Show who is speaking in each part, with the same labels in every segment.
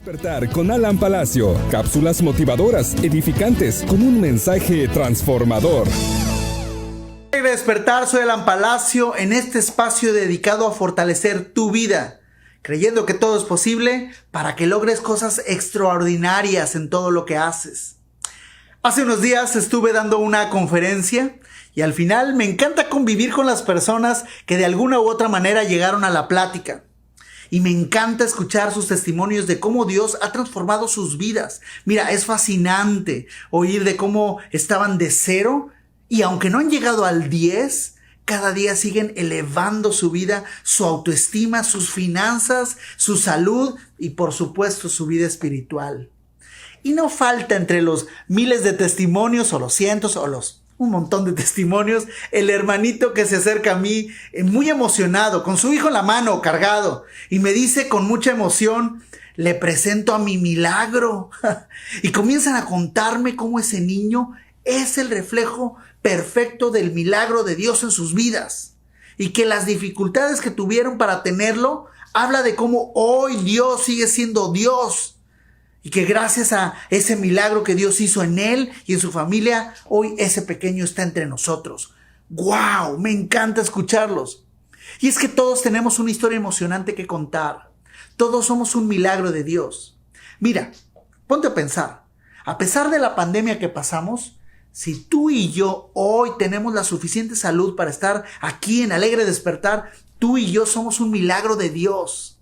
Speaker 1: Despertar con Alan Palacio, cápsulas motivadoras, edificantes, con un mensaje transformador.
Speaker 2: Despertar, soy Alan Palacio, en este espacio dedicado a fortalecer tu vida, creyendo que todo es posible para que logres cosas extraordinarias en todo lo que haces. Hace unos días estuve dando una conferencia y al final me encanta convivir con las personas que de alguna u otra manera llegaron a la plática. Y me encanta escuchar sus testimonios de cómo Dios ha transformado sus vidas. Mira, es fascinante oír de cómo estaban de 0 y aunque no han llegado al 10, cada día siguen elevando su vida, su autoestima, sus finanzas, su salud y por supuesto su vida espiritual. Y no falta entre los miles de testimonios o los cientos o un montón de testimonios, el hermanito que se acerca a mí muy emocionado, con su hijo en la mano, cargado, y me dice con mucha emoción, le presento a mi milagro. Y comienzan a contarme cómo ese niño es el reflejo perfecto del milagro de Dios en sus vidas. Y que las dificultades que tuvieron para tenerlo, habla de cómo hoy Dios sigue siendo Dios. Y que gracias a ese milagro que Dios hizo en él y en su familia, hoy ese pequeño está entre nosotros. ¡Wow! Me encanta escucharlos. Y es que todos tenemos una historia emocionante que contar. Todos somos un milagro de Dios. Mira, ponte a pensar. A pesar de la pandemia que pasamos, si tú y yo hoy tenemos la suficiente salud para estar aquí en Alegre Despertar, tú y yo somos un milagro de Dios.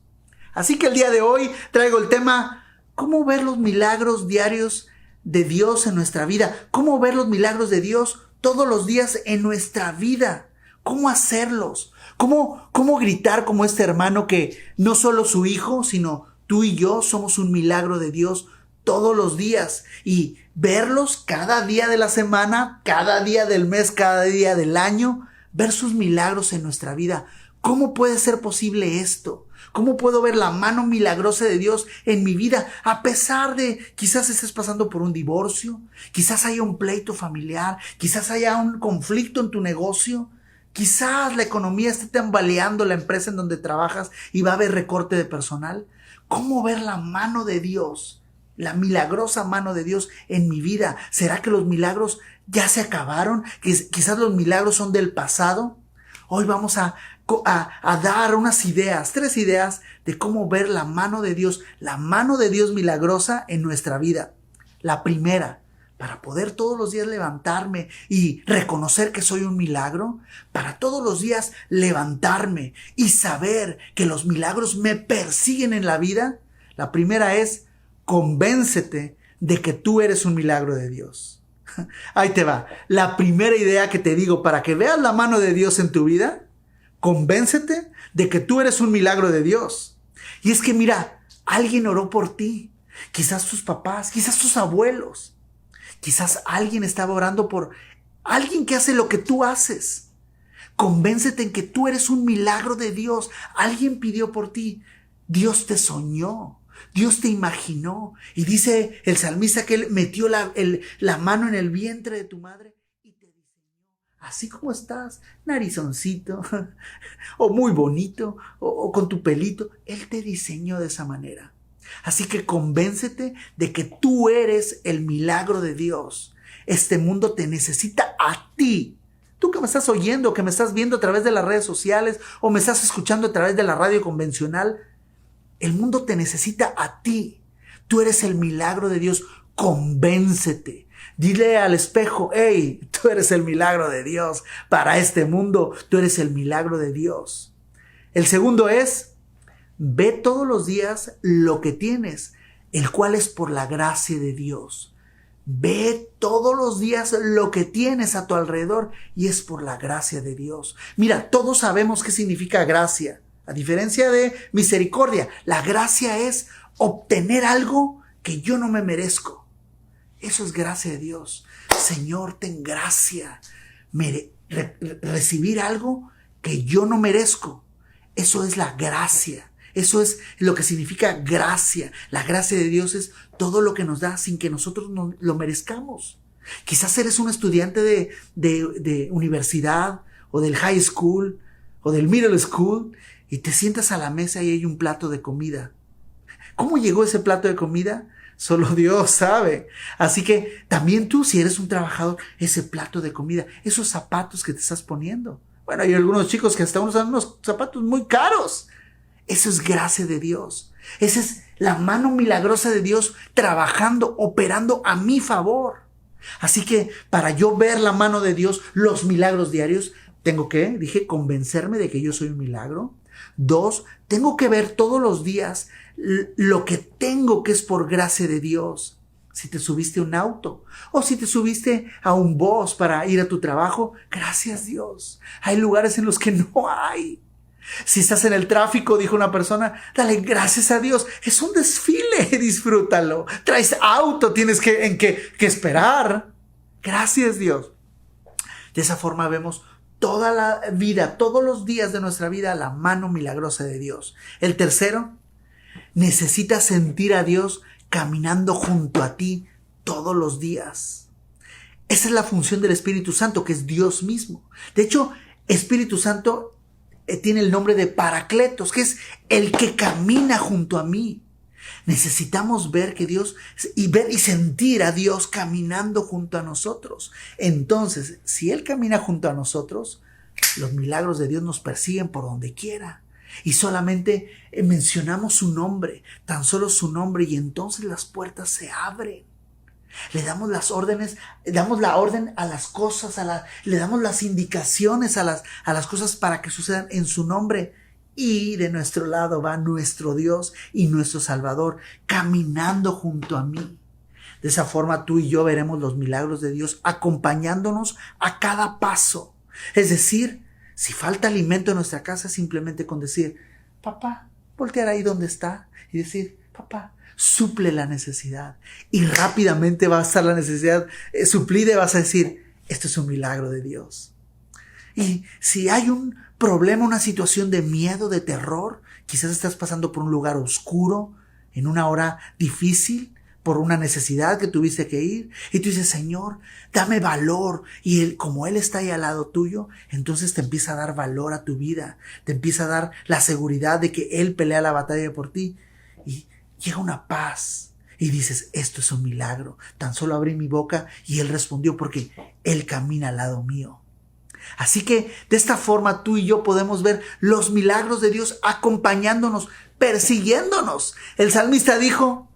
Speaker 2: Así que el día de hoy traigo el tema: ¿cómo ver los milagros diarios de Dios en nuestra vida? ¿Cómo ver los milagros de Dios todos los días en nuestra vida? ¿Cómo hacerlos? ¿Cómo gritar como este hermano que no solo su hijo, sino tú y yo somos un milagro de Dios todos los días? Y verlos cada día de la semana, cada día del mes, cada día del año, ver sus milagros en nuestra vida. ¿Cómo puede ser posible esto? ¿Cómo puedo ver la mano milagrosa de Dios en mi vida? A pesar de, quizás estés pasando por un divorcio, quizás haya un pleito familiar, quizás haya un conflicto en tu negocio, quizás la economía esté tambaleando la empresa en donde trabajas y va a haber recorte de personal. ¿Cómo ver la mano de Dios, la milagrosa mano de Dios en mi vida? ¿Será que los milagros ya se acabaron? ¿Quizás los milagros son del pasado? Hoy vamos a dar unas ideas, 3 ideas de cómo ver la mano de Dios milagrosa en nuestra vida. La primera, para poder todos los días levantarme y reconocer que soy un milagro, para todos los días levantarme y saber que los milagros me persiguen en la vida, la primera es: convéncete de que tú eres un milagro de Dios. Ahí te va. La primera idea que te digo para que veas la mano de Dios en tu vida: convéncete de que tú eres un milagro de Dios. Y es que mira, alguien oró por ti. Quizás tus papás, quizás tus abuelos. Quizás alguien estaba orando por alguien que hace lo que tú haces. Convéncete en que tú eres un milagro de Dios. Alguien pidió por ti. Dios te soñó. Dios te imaginó. Y dice el salmista que él metió la mano en el vientre de tu madre y te diseñó así como estás, narizoncito, o muy bonito, o con tu pelito. Él te diseñó de esa manera. Así que convéncete de que tú eres el milagro de Dios. Este mundo te necesita a ti. Tú que me estás oyendo, que me estás viendo a través de las redes sociales o me estás escuchando a través de la radio convencional, el mundo te necesita a ti. Tú eres el milagro de Dios. Convéncete. Dile al espejo: hey, tú eres el milagro de Dios para este mundo. Tú eres el milagro de Dios. El segundo es: ve todos los días lo que tienes, el cual es por la gracia de Dios. Ve todos los días lo que tienes a tu alrededor y es por la gracia de Dios. Mira, todos sabemos qué significa gracia. A diferencia de misericordia, la gracia es obtener algo que yo no me merezco. Eso es gracia de Dios. Señor, ten gracia. Recibir algo que yo no merezco. Eso es la gracia. Eso es lo que significa gracia. La gracia de Dios es todo lo que nos da sin que nosotros no lo merezcamos. Quizás eres un estudiante de universidad o del high school o del middle school y te sientas a la mesa y hay un plato de comida. ¿Cómo llegó ese plato de comida? Solo Dios sabe. Así que también tú, si eres un trabajador, ese plato de comida, esos zapatos que te estás poniendo. Bueno, hay algunos chicos que hasta usan unos zapatos muy caros. Eso es gracia de Dios. Esa es la mano milagrosa de Dios trabajando, operando a mi favor. Así que para yo ver la mano de Dios, los milagros diarios, tengo que, convencerme de que yo soy un milagro. 2, tengo que ver todos los días lo que tengo que es por gracia de Dios. Si te subiste a un auto o si te subiste a un bus para ir a tu trabajo, gracias Dios. Hay lugares en los que no hay. Si estás en el tráfico, dijo una persona, dale gracias a Dios. Es un desfile, disfrútalo. Traes auto, tienes que esperar. Gracias Dios. De esa forma vemos toda la vida, todos los días de nuestra vida, la mano milagrosa de Dios. El tercero, necesitas sentir a Dios caminando junto a ti todos los días. Esa es la función del Espíritu Santo, que es Dios mismo. De hecho, Espíritu Santo tiene el nombre de Paracletos, que es el que camina junto a mí. Necesitamos ver que Dios y ver y sentir a Dios caminando junto a nosotros. Entonces, si Él camina junto a nosotros, los milagros de Dios nos persiguen por donde quiera. Y solamente mencionamos su nombre, tan solo su nombre, y entonces las puertas se abren. Le damos las órdenes, damos la orden a las cosas, le damos las indicaciones a las cosas para que sucedan en su nombre. Y de nuestro lado va nuestro Dios y nuestro Salvador caminando junto a mí. De esa forma tú y yo veremos los milagros de Dios acompañándonos a cada paso. Es decir, si falta alimento en nuestra casa, simplemente con decir, papá, voltear ahí donde está y decir, papá, suple la necesidad. Y rápidamente va a estar la necesidad suplida y vas a decir, esto es un milagro de Dios. Y si hay un problema, una situación de miedo, de terror, quizás estás pasando por un lugar oscuro, en una hora difícil, por una necesidad que tuviste que ir, y tú dices, Señor, dame valor, y Él, como Él está ahí al lado tuyo, entonces te empieza a dar valor a tu vida, te empieza a dar la seguridad de que Él pelea la batalla por ti, y llega una paz, y dices, esto es un milagro, tan solo abrí mi boca, y Él respondió porque Él camina al lado mío. Así que de esta forma tú y yo podemos ver los milagros de Dios acompañándonos, persiguiéndonos. El salmista dijo,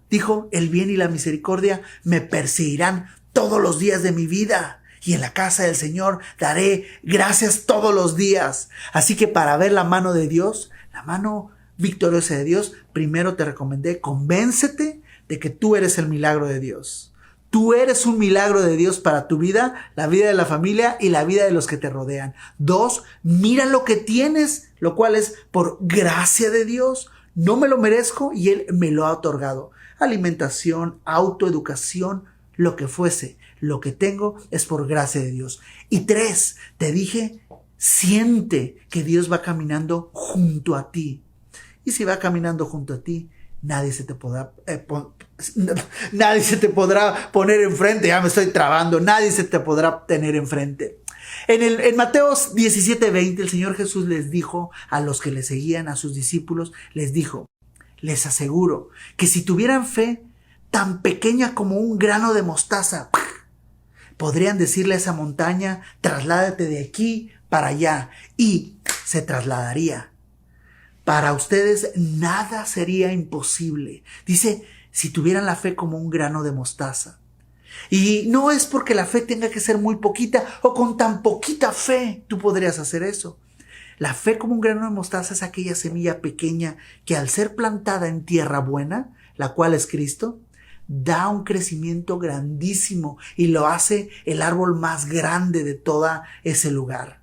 Speaker 2: el bien y la misericordia me perseguirán todos los días de mi vida, y en la casa del Señor daré gracias todos los días. Así que para ver la mano de Dios, la mano victoriosa de Dios, primero te recomendé, convéncete de que tú eres el milagro de Dios. Tú eres un milagro de Dios para tu vida, la vida de la familia y la vida de los que te rodean. 2, mira lo que tienes, lo cual es por gracia de Dios. No me lo merezco y Él me lo ha otorgado. Alimentación, autoeducación, lo que fuese. Lo que tengo es por gracia de Dios. Y 3, te dije, siente que Dios va caminando junto a ti. Y si va caminando junto a ti, nadie se te podrá poner enfrente. Ya me estoy trabando. Nadie se te podrá tener enfrente. En Mateo 17:20, el Señor Jesús les dijo a los que le seguían, a sus discípulos, les dijo, les aseguro que si tuvieran fe tan pequeña como un grano de mostaza, podrían decirle a esa montaña, trasládate de aquí para allá, y se trasladaría. Para ustedes nada sería imposible. Dice, si tuvieran la fe como un grano de mostaza. Y no es porque la fe tenga que ser muy poquita o con tan poquita fe tú podrías hacer eso. La fe como un grano de mostaza es aquella semilla pequeña que al ser plantada en tierra buena, la cual es Cristo, da un crecimiento grandísimo y lo hace el árbol más grande de todo ese lugar.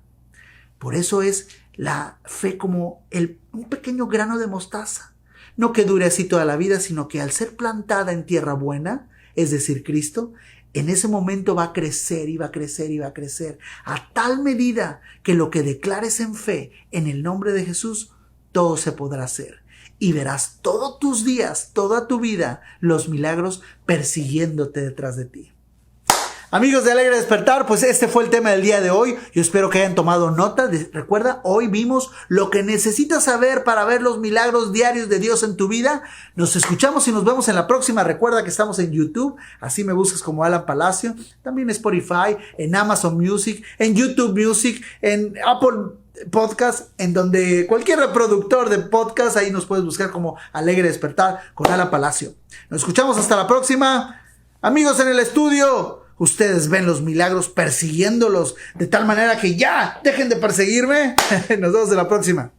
Speaker 2: Por eso es la fe como un pequeño grano de mostaza. No que dure así toda la vida, sino que al ser plantada en tierra buena, es decir, Cristo, en ese momento va a crecer y va a crecer y va a crecer a tal medida que lo que declares en fe en el nombre de Jesús, todo se podrá hacer. Y verás todos tus días, toda tu vida, los milagros persiguiéndote detrás de ti. Amigos de Alegre Despertar, pues este fue el tema del día de hoy. Yo espero que hayan tomado nota. Recuerda, hoy vimos lo que necesitas saber para ver los milagros diarios de Dios en tu vida. Nos escuchamos y nos vemos en la próxima. Recuerda que estamos en YouTube, así me buscas como Alan Palacio. También en Spotify, en Amazon Music, en YouTube Music, en Apple Podcast, en donde cualquier reproductor de podcast, ahí nos puedes buscar como Alegre Despertar con Alan Palacio. Nos escuchamos hasta la próxima. Amigos en el estudio, ustedes ven los milagros persiguiéndolos de tal manera que ya dejen de perseguirme. Nos vemos en la próxima.